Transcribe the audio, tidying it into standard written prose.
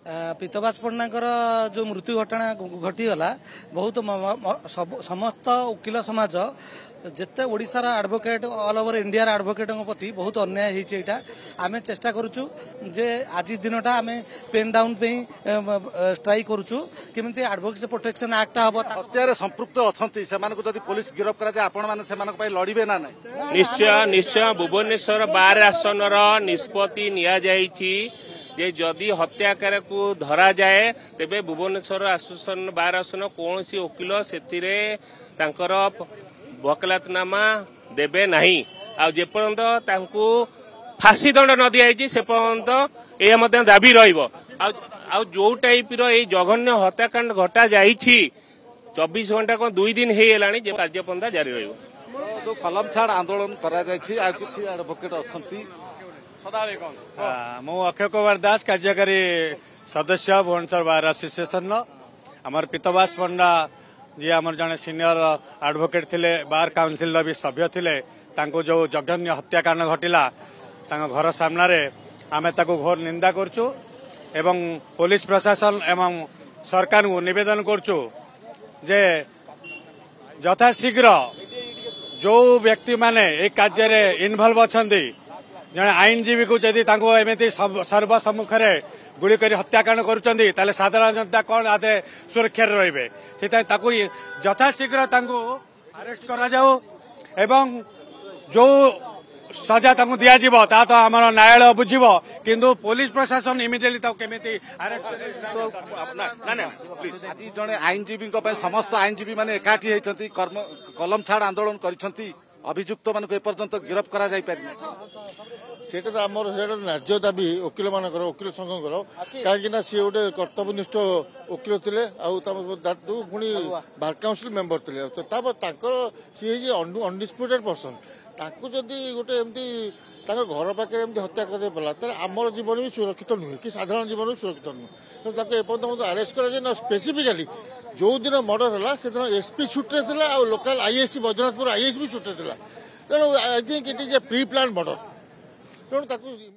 पीतवास पण्डाकर जो मृत्यु घटना घटीगला बहुत समस्त वकिल समाज जिते ओडिशार advocate all over India advocate प्रति बहुत अन्याय होता आम चेष्टा करुचु जे आज दिनटा आम पेन डाउन पे स्ट्राइक करुचु केमिति एडवोकेसी प्रोटेक्शन एक्ट हम हत्यारे संपृक्त अच्छी से पुलिस गिरफ करा लड़े ना निश्चय निश्चय भुवनेश्वर बार आसन निष्पत्ति जे जदि हत्याकार को धरा जाए तेबे भुवनेश्वर आसन बार आसन कौन सी वकिल से वकालतनामा देबे नहीं आपर्यंत फांसी दंड न दिखाई से पर्यंत यह दाबी रो टाइप जघन्य हत्याकांड घटा जाई 24 घंटा को 2 दिन होगा कार्यपंथा जारी जो कलम छाड़ आंदोलन करा किसी एडवोकेट अच्छी मु अक्षय कुमार दास कार्यकारी सदस्य भुवनेश्वर बार एसोसिएशन आमर पीतवास पंडा जी आमर जने सीनियर एडवोकेट थिले बार काउंसिल भी सभ्य थिले तांको जो जघन्य हत्याकांड घटिला तांको घर सामना रे आमे ताको घोर निंदा करचु एवं पुलिस प्रशासन एवं सरकार को निवेदन करचु जे यथाशीघ्र जो व्यक्ति माने ए कार्य रे इन्वॉल्व अछंती जने आईनजीवी को जदि एमती सर्वसम्मुख में गुड़ी कर हत्याकांड कर साधारण जनता कौन आदे सुरक्षा रे यथाशीघ्र अरेस्ट करा जाओ एवं जो सजा दिज्व ता तो आम न्यायालय बुझब किंतु पुलिस प्रशासन इमिडिएटली केमिति आज जड़े आईनजीवी समस्त आईनजीवी मैंने एकाठी होती कलम छाड़ आंदोलन कर अभियुक्त मान एपर्यंत गिरफ करा जाई पारि सेटा तो आमर न्याज्य दाबी वकिल मानकर वकिल संघर कहीं सी गोटे कर्तव्यनिष्ठ वकिल थे पुणी बार काउंसिल मेंबर थे सी अनडिस्प्यूटेड पर्सन ताकू जदि गोटे एमती घर पाखे हत्या कर पाला आमर जीवन भी सुरक्षित नुहे कि साधारण जीवन भी सुरक्षित नुहे तेणु एपर्तंत अरेस्ट कर स्पेसिफिकाली जो दिन मर्डर है से दिन एसपी छुट्टे था लोकाल आईएससी बैद्यनाथपुर आईएससी भी छुट्टे था तेणु I think it is a pre plan murder तेणु